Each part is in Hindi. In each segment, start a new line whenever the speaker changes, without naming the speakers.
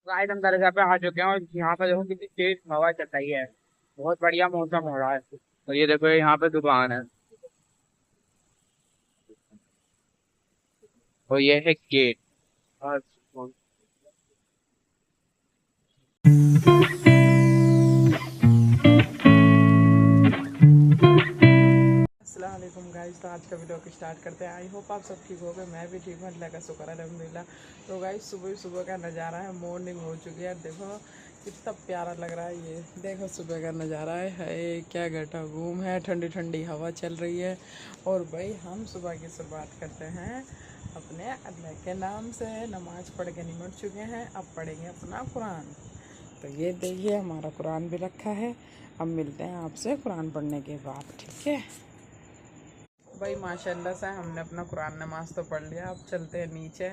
गाइस हम दरगाह पे आ चुके हैं और यहाँ पे देखो कितनी तेज हवा चल रही है। बहुत बढ़िया मौसम हो रहा है। तो ये देखो यहाँ पे दुकान है और ये है गेट। और
अस्सलाम वालेकुम गाइस। तो आज का वीडियो को स्टार्ट करते हैं। आई होप आप सब ठीक हो गए, मैं भी ठीक हूँ, अल्लाह का शुक्र है, अल्हम्दुलिल्लाह। तो गाइस सुबह सुबह का नज़ारा है, मॉर्निंग हो चुकी है। देखो कितना प्यारा लग रहा है। ये देखो सुबह का नज़ारा है क्या घटा घूम है, ठंडी ठंडी हवा चल रही है। और भाई हम सुबह की शुरुआत करते हैं अपने अल्लाह के नाम से। नमाज पढ़ के निमट चुके हैं, अब पढ़ेंगे अपना कुरान। तो ये देखिए हमारा कुरान भी रखा है। अब मिलते हैं आपसे कुरान पढ़ने के बाद, ठीक है भाई। माशाल्लाह से हमने अपना कुरान नमाज तो पढ़ लिया। अब चलते हैं नीचे,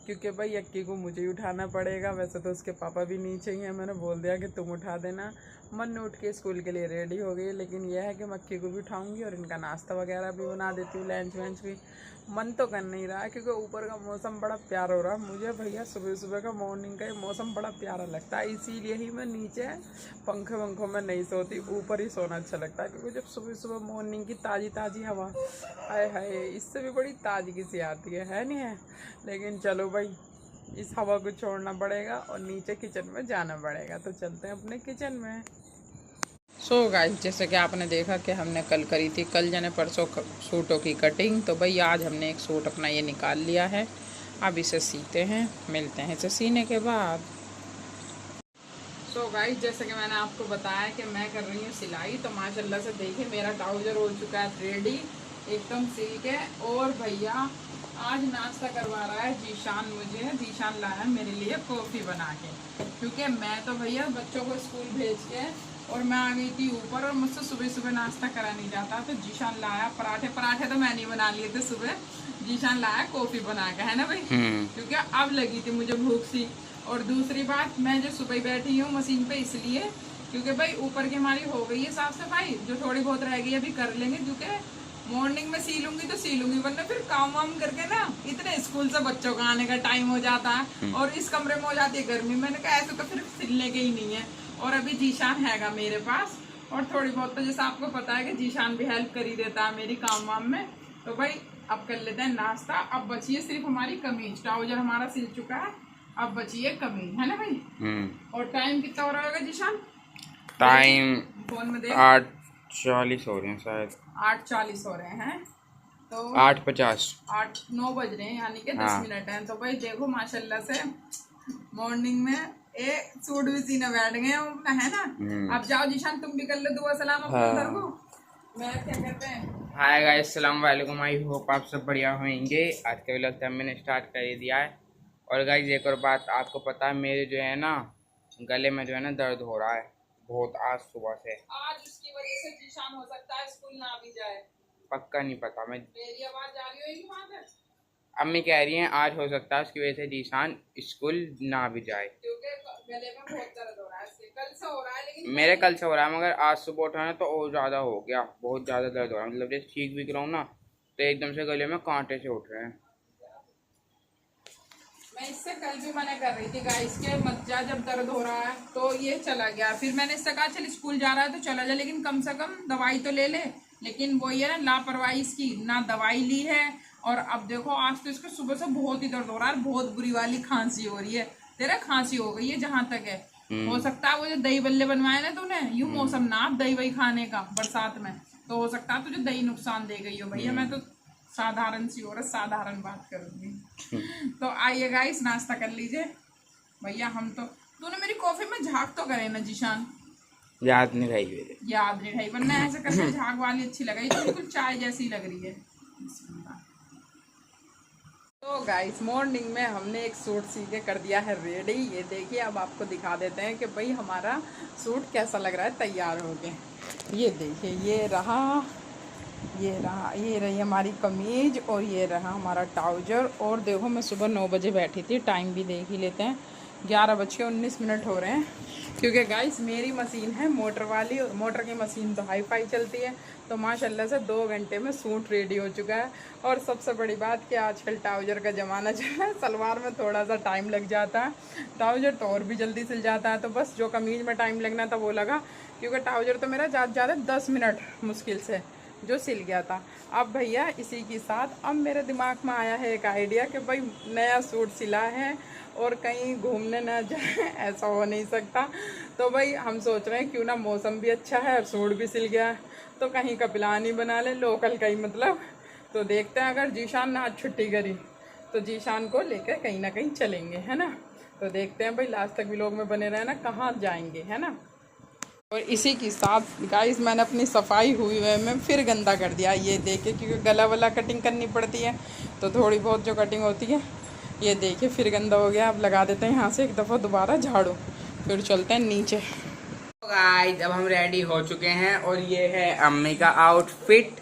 क्योंकि भाई यक्की को मुझे ही उठाना पड़ेगा। वैसे तो उसके पापा भी नीचे ही हैं, मैंने बोल दिया कि तुम उठा देना। मन उठ के स्कूल के लिए रेडी हो गई, लेकिन यह है कि मक्की को भी उठाऊंगी और इनका नाश्ता वगैरह भी बना देती हूँ, लंच वंच भी। मन तो कर नहीं रहा क्योंकि ऊपर का मौसम बड़ा प्यारा हो रहा है। मुझे भैया सुबह सुबह का मॉर्निंग का ये मौसम बड़ा प्यारा लगता है, इसीलिए ही मैं नीचे पंखे वंखों में नहीं सोती, ऊपर ही सोना अच्छा लगता है। क्योंकि जब सुबह सुबह मॉर्निंग की ताज़ी ताज़ी हवा, हाय हाय, इससे भी बड़ी ताजगी सी आती है नहीं है। लेकिन चलो भाई, इस हवा को छोड़ना पड़ेगा और नीचे किचन में जाना पड़ेगा। तो चलते हैं अपने किचन में। सो गाइस, जैसे कि आपने देखा कि हमने कल करी थी, कल जाने परसों सूटों की कटिंग। तो भाई आज हमने एक सूट अपना ये निकाल लिया है। अब इसे सीते हैं, मिलते हैं इसे सीने के बाद। सो गाइस, जैसे कि मैंने आपको बताया कि मैं कर रही हूँ सिलाई। तो माशाल्लाह से देखिए मेरा ट्राउज़र हो चुका है रेडी, एकदम सिल के। और भैया आज नाश्ता करवा रहा है जीशान मुझे। जीशान लाया मेरे लिए कॉफ़ी बना के, क्योंकि मैं तो भैया बच्चों को स्कूल भेज के और मैं आ गई थी ऊपर, और मुझसे सुबह सुबह नाश्ता करा नहीं जाता। तो जीशान लाया पराठे, पराठे तो मैं नहीं बना लिए थे सुबह, जीशान लाया कॉफ़ी बना के, है ना भाई। क्योंकि अब लगी थी मुझे भूख सी। और दूसरी बात, मैं जो सुबह बैठी हूँ मशीन पे इसलिए क्योंकि भाई ऊपर की हमारी हो गई है साफ सफाई, जो थोड़ी बहुत रह गई है अभी कर लेंगे। क्योंकि मॉर्निंग में सीलूंगी तो सीलूंगी, वरना फिर काम वाम करके ना इतने स्कूल से बच्चों का आने का टाइम हो जाता है और इस कमरे में हो जाती है गर्मी। मैंने कहा ऐसे तो फिर सिलने के ही नहीं है। और अभी जीशान हैगा मेरे पास, और थोड़ी बहुत तो जैसा आपको पता है कि जीशान भी हेल्प कर ही देता है मेरी काम वाम में। तो भाई अब कर लेते हैं नाश्ता। अब बची है सिर्फ हमारी कमीज, ट्राउजर हमारा सिल चुका है, अब बची है कमीज, है ना भाई। और टाइम कितना हो रहा होगा जीशान?
टाइम
फोन में देख,
8:40 हो रहे हैं शायद।
8:40 हो रहे हैं। तो
8:50।
8-9 बज रहे हैं, यानी कि 10
हाँ।
मिनट है। तो भाई देखो माशाल्लाह से मॉर्निंग में एक सूट भी सीने बैठ गए हैं अपना, है ना। अब जाओ जीशान, तुम भी कर लो दुआ सलाम अपने उधर को। मैं क्या कहते हैं,
हाय गाइस, अस्सलाम वालेकुम। आई होप आप सब बढ़िया होंगे। आज का व्लॉग मैंने स्टार्ट कर ही दिया है। और गाइस एक और बात, आपको पता है मेरे जो है ना गले में जो है ना दर्द हो रहा है बहुत आज सुबह से।
आज उसकी वजह से जीशान हो सकता है स्कूल ना भी जाए।
पक्का नहीं पता, मैं
मेरी आवाज आ रही होगी वहां पे।
अम्मी कह रही हैं आज हो सकता है उसकी वजह से जीशान स्कूल ना भी जाए,
क्योंकि गले में बहुत दर्द हो रहा है, कल से हो रहा है। लेकिन
मेरे कल से हो रहा है, मगर आज सुबह उठा ना तो और ज़्यादा हो गया, बहुत ज़्यादा दर्द हो रहा है। मतलब जैसे ठीक भी कराऊँ ना तो एकदम से गले में कांटे से उठ रहे हैं।
मैं इससे कल भी मना कर रही थी गाइस के मत जा, जब दर्द हो रहा है। तो ये चला गया, फिर मैंने इससे कहा चल स्कूल जा रहा है तो चला जा, लेकिन कम से कम दवाई तो ले ले। लेकिन वो ये ना लापरवाही इसकी, ना दवाई ली है। और अब देखो आज तो इसको सुबह से बहुत ही दर्द हो रहा है, बहुत बुरी वाली खांसी हो रही है। तेरा खांसी हो गई है जहां तक है। हो सकता है वो जो दही बल्ले बनवाए ना तूने, यूं मौसम ना दही वही खाने का बरसात में, तो हो सकता है तुझे दही नुकसान दे गई हो। भैया मैं तो साधारण सी औरत साधारण बात करूंगी। तो आइए गाइस नाश्ता कर लीजिए भैया। हम तो, तूने मेरी कॉफी में झाग तो करे ना जीशान?
याद नहीं रही मेरे।
याद नहीं रही, वरना ऐसे करके झाग वाली अच्छी लग रही, तो बिल्कुल चाय जैसी लग रही है। तो गाइस मॉर्निंग में हमने एक सूट सी के कर दिया है रेडी। ये देखिए, अब आपको दिखा देते हैं कि भाई हमारा सूट कैसा लग रहा है तैयार हो के। ये देखिए, ये रही हमारी कमीज, और ये रहा हमारा ट्राउजर। और देखो मैं सुबह 9 बजे बैठी थी, टाइम भी देख ही लेते हैं, 11:19 हो रहे हैं। क्योंकि गाइस मेरी मशीन है मोटर वाली, और मोटर की मशीन तो हाई फाई चलती है, तो माशाल्लाह से 2 घंटे में सूट रेडी हो चुका है। और सबसे बड़ी बात कि आजकल ट्राउजर का ज़माना चल रहा है, सलवार में थोड़ा सा टाइम लग जाता है, ट्राउजर तो और भी जल्दी सिल जाता है। तो बस जो कमीज में टाइम लगना था वो लगा, क्योंकि ट्राउजर तो मेरा ज़्यादा 10 मिनट मुश्किल से जो सिल गया था। अब भैया इसी के साथ अब मेरे दिमाग में आया है एक आइडिया कि भाई नया सूट सिला है और कहीं घूमने ना जाए, ऐसा हो नहीं सकता। तो भाई हम सोच रहे हैं क्यों ना, मौसम भी अच्छा है और सूट भी सिल गया है, तो कहीं का प्लान ही बना ले, लोकल का ही मतलब। तो देखते हैं, अगर जीशान ने आज छुट्टी करी तो जीशान को लेकर कहीं ना कहीं चलेंगे, है ना। तो देखते हैं भाई, लास्ट तक व्लॉग में बने रहना कहाँ जाएंगे, है ना। और इसी के साथ गाइस मैंने अपनी सफाई हुई है में फिर गंदा कर दिया, ये देखे, क्योंकि गला वाला कटिंग करनी पड़ती है, तो थोड़ी बहुत जो कटिंग होती है, ये देखिए फिर गंदा हो गया। अब लगा देते हैं यहाँ से एक दफ़ा दोबारा झाड़ू, फिर चलते हैं नीचे।
गाइस अब हम रेडी हो चुके हैं और ये है अम्मी का आउटफिट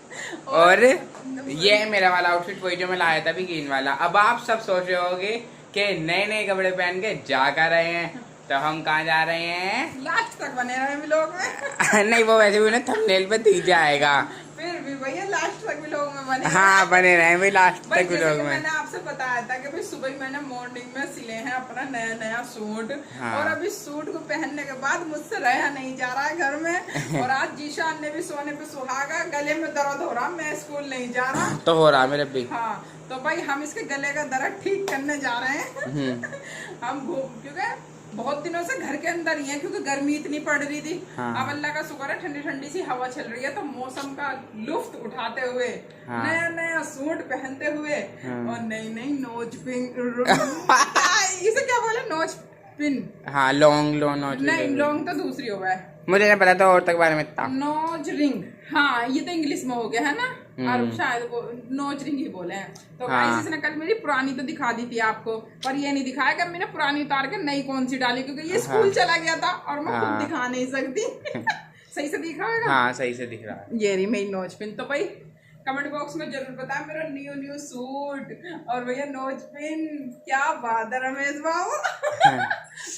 और ये है मेरा वाला आउटफिट, वही जो मैं लाया था अभी ग्रीन वाला। अब आप सब सोच रहे होगे कि नए नए कपड़े पहन के जा कर रहे हैं, तो हम कहाँ जा रहे हैं,
लास्ट तक बने रहे व्लॉग में।
नहीं वो वैसे भी उन्हें थंबनेल पे दिख जाएगा,
फिर भी भैया लास्ट तक व्लॉग में बने।
हाँ बने रहे भाई लास्ट
भाई
तक
जैसे
व्लॉग
कि
में।
मैंने आपसे बताया था कि भाई सुबह ही मैंने मॉर्निंग में सिले हैं अपना नया नया सूट,
हाँ।
और अभी सूट को पहनने के बाद मुझसे रहा नहीं जा रहा है घर में। और आज जीशान ने भी सोने पे सुहागा, गले में दर्द हो रहा, मैं स्कूल नहीं जा रहा।
तो हो रहा मेरे भी।
हाँ, तो भाई हम इसके गले का दर्द ठीक करने जा रहे हैं। हम क्योंकि बहुत दिनों से घर के अंदर ही हैं, क्योंकि गर्मी इतनी पड़ रही थी।
हाँ।
अब अल्लाह का शुक्र है ठंडी ठंडी सी हवा चल रही है, तो मौसम का लुफ्त उठाते हुए,
हाँ।
नया नया सूट पहनते हुए,
हाँ।
और नई नई नोज पिन इसे क्या बोले, नोज पिन,
हाँ लॉन्ग लॉन्ग
नहीं लॉन्ग तो दूसरी हो गया,
मुझे नहीं पता था और तक बारे में इतना।
नोज रिंग, हाँ ये तो इंग्लिश में हो गया है ना, और शायद वो नोज रिंग ही बोले हैं। तो
हाँ।
गाइस इसने कल मेरी पुरानी तो दिखा दी थी आपको, पर ये नहीं दिखाया कि मैंने पुरानी उतार के नई कौन सी डाली, क्योंकि ये स्कूल चला गया था और मैं खुद दिखा नहीं सकती। सही से दिखा होगा,
हाँ सही से दिख रहा है।
ये रही मेरी नोज पिन। तो भाई कमेंट बॉक्स में जरूर बताएं मेरा न्यू सूट और भैया नोज पिन, क्या बात है रमेश बाबू।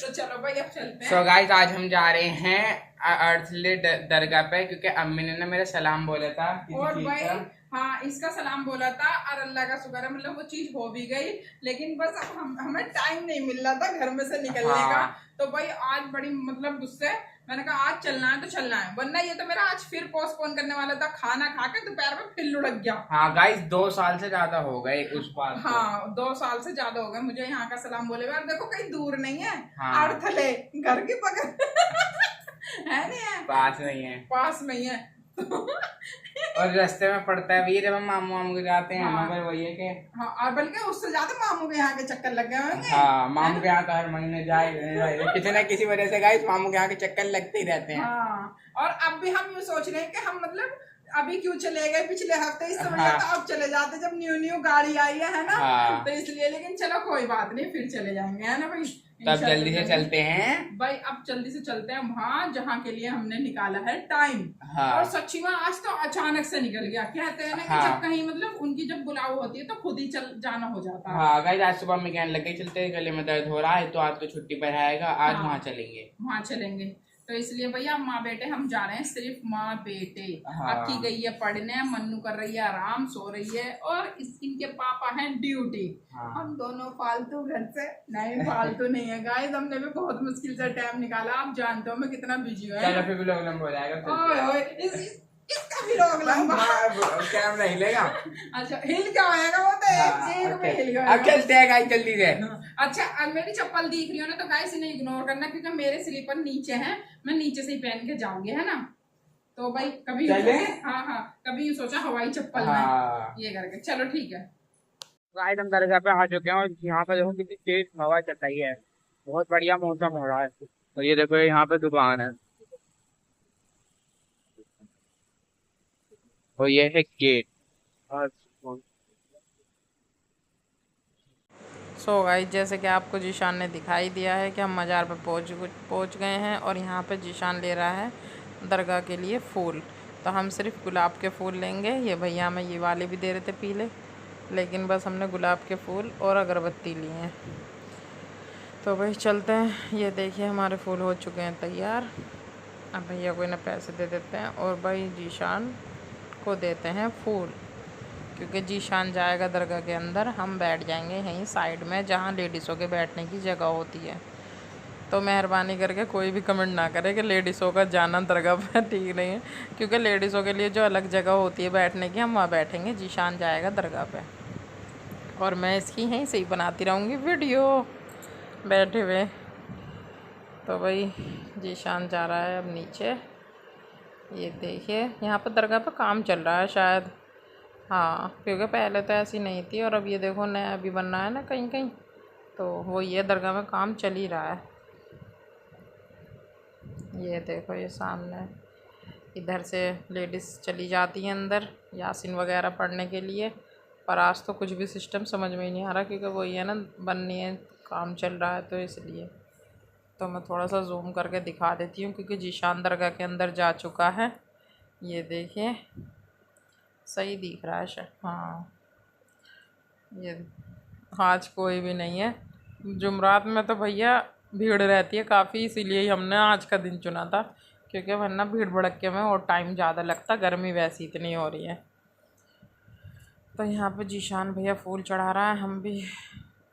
तो चलो भाई अब चलते हैं।
सो गाइस आज हम जा रहे हैं अर्थले दरगाह पे, क्योंकि अम्मी ने ना मेरा सलाम बोला था
और भाई हाँ इसका सलाम बोला था, और अल्लाह का शुक्र है मतलब वो चीज हो भी गई, लेकिन बस अब हमें टाइम नहीं मिल रहा था घर में से निकलने का। तो भाई आज बड़ी मतलब गुस्से, मैंने कहा आज चलना है तो चलना है, वरना ये तो मेरा आज फिर पोस्टपोन करने वाला था, खाना खा के दोपहर में फिर लुढ़क गया।
हाँ गाइस 2 साल से ज्यादा हो गए उस बात।
हाँ 2 साल से ज्यादा हो गए मुझे यहाँ का सलाम बोले हुए। और देखो कहीं दूर नहीं है,
हाँ।
अर्थले घर की पकड़ है नहीं है,
पास नहीं है,
पास में ही है।
और रास्ते में पड़ता है भी, जब हम मामू मामू के जाते हैं
हाँ।
मगर वही है कि
हाँ, और बल्कि उससे ज्यादा मामू के यहाँ के चक्कर लग गए होंगे।
हाँ मामू के यहाँ तो हर महीने जाए किसी न किसी वजह से गाइस मामू के यहाँ के चक्कर लगते ही रहते हैं।
हाँ, और अब भी हम ये सोच रहे हैं कि हम मतलब अभी क्यों चले गए पिछले हफ्ते, इस समय
हाँ।
तो अब चले जाते जब न्यू गाड़ी आई है ना।
हाँ।
तो इसलिए, लेकिन चलो कोई बात नहीं, फिर चले जाएंगे, है ना भाई।
तब जल्दी से चलते हैं
भाई, अब जल्दी से चलते हैं वहाँ जहाँ के लिए हमने निकाला है टाइम।
हाँ।
और सच्ची में आज तो अचानक से निकल गया, कहते हैं ना कि
हाँ।
जब कहीं मतलब उनकी जब बुलाव होती है तो खुद ही चल जाना हो जाता है।
हाँ गाइस आज सुबह में कहने लगे चलते हैं, गले में दर्द हो रहा है, तो आज तो छुट्टी पर आएगा, आज
हाँ।
वहाँ चलेंगे,
वहाँ चलेंगे। तो इसलिए भैया माँ बेटे हम जा रहे हैं, सिर्फ माँ बेटे।
हाँ।
अक्की गई है पढ़ने, मन्नू कर रही है आराम, सो रही है, और इनके पापा हैं ड्यूटी।
हाँ।
हम दोनों फालतू घर से नहीं, फालतू नहीं है गाइस, हमने भी बहुत मुश्किल से टाइम निकाला। आप जानते हो मैं कितना बिजी हूँ।
चलो फिर व्लॉग लंबा हो जाएगा।
ओए ओए, इसका भी लोग लंबा
कैमरा हिलेगा।
अच्छा हिल क्या होएगा, वो तो एक में हिल गया।
अब चलते हैं गाइस जल्दी से।
अच्छा अब मेरी चप्पल दिख रही हो ना, तो गाइस इन्हें इग्नोर करना, क्योंकि मेरे स्लीपर नीचे हैं, मैं नीचे से ही पहन के जाऊंगी, है ना। तो भाई कभी हाँ हाँ कभी यूँ सोचा हवाई चप्पल में ये करके, चलो ठीक है।
गाइस हम दरगाह पे आ चुके हैं और यहाँ पे देखो कितनी तेज हवा चल रही है, बहुत बढ़िया मौसम हो रहा है। तो ये देखो यहाँ पे दुकान है और ये है गेट।
सो गाइस जैसे कि आपको जीशान ने दिखाई दिया है कि हम मज़ार पर पहुंच गए हैं, और यहाँ पे जीशान ले रहा है दरगाह के लिए फूल। तो हम सिर्फ गुलाब के फूल लेंगे, ये भैया हमें ये वाले भी दे रहे थे पीले, लेकिन बस हमने गुलाब के फूल और अगरबत्ती ली हैं। तो भाई चलते हैं। ये देखिए हमारे फूल हो चुके हैं तैयार। अब भैया को इन्हें पैसे दे देते हैं और भाई जीशान को देते हैं फूल, क्योंकि जीशान जाएगा दरगाह के अंदर, हम बैठ जाएंगे यहीं साइड में जहाँ लेडीज़ों के बैठने की जगह होती है। तो मेहरबानी करके कोई भी कमेंट ना करे कि लेडीज़ों का जाना दरगाह पर ठीक नहीं है, क्योंकि लेडीज़ों के लिए जो अलग जगह होती है बैठने की, हम वहाँ बैठेंगे। जीशान जाएगा दरगाह पे और मैं इसकी यहीं से ही बनाती रहूँगी वीडियो बैठे हुए। तो भाई जीशान जा रहा है अब नीचे। ये देखिए यहाँ पर दरगाह पे काम चल रहा है शायद, हाँ, क्योंकि पहले तो ऐसी नहीं थी और अब ये देखो नया अभी बन रहा है ना कहीं कहीं, तो वो ये दरगाह में काम चल ही रहा है। ये देखो ये सामने, इधर से लेडीज़ चली जाती हैं अंदर यासीन वगैरह पढ़ने के लिए, पर आज तो कुछ भी सिस्टम समझ में ही नहीं आ रहा, क्योंकि वही है ना, बननी है, काम चल रहा है, तो इसलिए। तो मैं थोड़ा सा जूम करके दिखा देती हूँ, क्योंकि जीशान दरगाह के अंदर जा चुका है। ये देखिए सही दिख रहा है शायद, हाँ। ये आज कोई भी नहीं है। जुमरात में तो भैया भीड़ रहती है काफ़ी, इसीलिए ही हमने आज का दिन चुना था, क्योंकि वरना भीड़ भड़के में और टाइम ज़्यादा लगता, गर्मी वैसी इतनी हो रही है। तो यहाँ पे जीशान भैया फूल चढ़ा रहा है, हम भी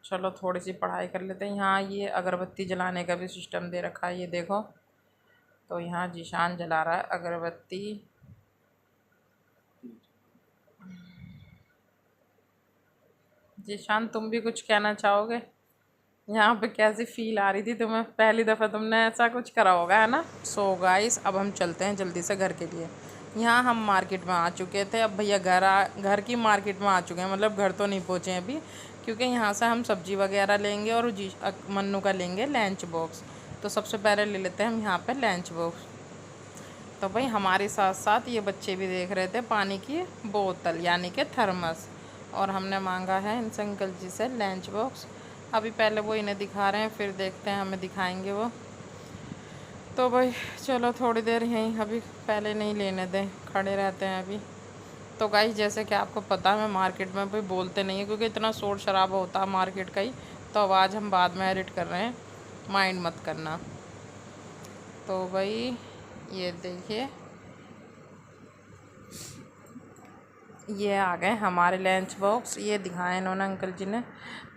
चलो थोड़ी सी पढ़ाई कर लेते हैं। यहाँ ये अगरबत्ती जलाने का भी सिस्टम दे रखा है, ये देखो। तो यहाँ जीशान जला रहा है अगरबत्ती। जीशान तुम भी कुछ कहना चाहोगे? यहाँ पे कैसी फील आ रही थी तुम्हें? पहली दफ़ा तुमने ऐसा कुछ करा होगा, है ना? सो गाइस अब हम चलते हैं जल्दी से घर के लिए। यहाँ हम मार्केट में आ चुके थे, अब भैया घर की मार्केट में आ चुके हैं, मतलब घर तो नहीं पहुँचे हैं अभी, क्योंकि यहाँ से हम सब्ज़ी वगैरह लेंगे और मन्नू का लेंगे लंच बॉक्स। तो सबसे पहले ले लेते हैं हम यहाँ पे लंच बॉक्स। तो भाई हमारे साथ साथ ये बच्चे भी देख रहे थे पानी की बोतल, यानी कि थर्मस, और हमने मांगा है इनसे अंकल जी से लंच बॉक्स। अभी पहले वो इन्हें दिखा रहे हैं, फिर देखते हैं हमें दिखाएंगे वो। तो भाई चलो थोड़ी देर यहीं, अभी पहले नहीं लेने दें, खड़े रहते हैं अभी। तो गाइस जैसे कि आपको पता है मैं मार्केट में भी बोलते नहीं है, क्योंकि इतना शोर शराबा होता है मार्केट का ही, तो आवाज़ हम बाद में एडिट कर रहे हैं, माइंड मत करना। तो भाई ये देखिए ये आ गए हमारे लंच बॉक्स, ये दिखाए इन्होंने अंकल जी ने,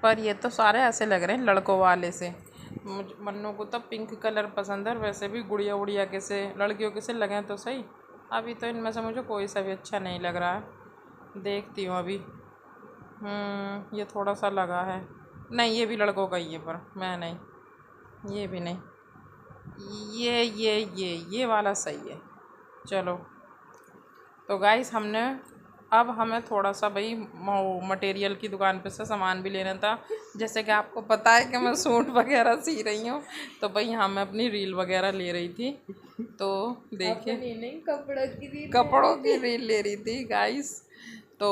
पर ये तो सारे ऐसे लग रहे हैं लड़कों वाले से। मन्नू को तो पिंक कलर पसंद है, और वैसे भी गुड़िया उड़िया के से लड़कियों के से लगे तो सही। अभी तो इनमें से मुझे कोई सा भी अच्छा नहीं लग रहा है, देखती हूँ अभी। ये थोड़ा सा लगा है, नहीं ये भी लड़कों का ही है, पर मैं नहीं, ये भी नहीं, ये वाला सही है। चलो तो गाइस अब हमें थोड़ा सा भाई मटेरियल की दुकान पे से सामान भी लेना था। जैसे कि आपको पता है कि मैं सूट वगैरह सी रही हूँ, तो भाई यहाँ मैं अपनी रील वगैरह ले रही थी। तो देखिए कपड़ों की रील ले रही थी गाइस। तो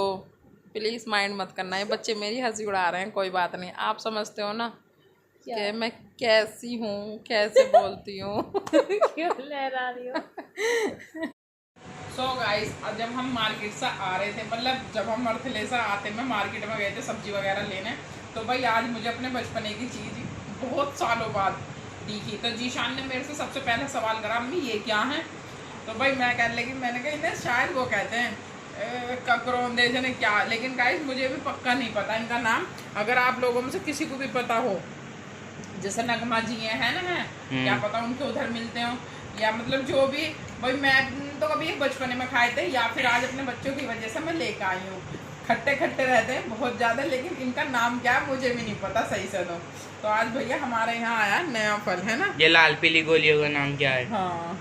प्लीज़ माइंड मत करना, ये बच्चे मेरी हंसी उड़ा रहे हैं, कोई बात नहीं। आप समझते हो ना कि मैं कैसी हूँ, कैसे बोलती हूँ।
क्यों लहरा रही हो?
सो गाइस जब हम मार्केट से आ रहे थे, मतलब जब हम मरथले से आते में मार्केट में गए थे सब्जी वगैरह लेने, तो भाई आज मुझे अपने बचपने की चीज़ बहुत सालों बाद दिखी। तो जीशान ने मेरे से सबसे पहले सवाल करा, अम्मी ये क्या है? तो भाई मैं कहने लगी, मैंने कहा इन्हें शायद वो कहते हैं ककरौंदे जने क्या, लेकिन गाइस मुझे भी पक्का नहीं पता इनका नाम। अगर आप लोगों में से किसी को भी पता हो, जैसे नगमा जी है ना, क्या पता उनके उधर मिलते हो, या मतलब जो भी, भाई मैं तो कभी बचपने में खाए थे, या फिर आज अपने बच्चों की वजह से मैं लेकर आई हूँ। खट्टे खट्टे रहते हैं बहुत ज़्यादा, लेकिन इनका नाम क्या है मुझे भी नहीं पता सही से। तो आज भैया हमारे यहाँ आया नया फल, है ना,
ये लाल पीली गोलियों का नाम क्या है?
हाँ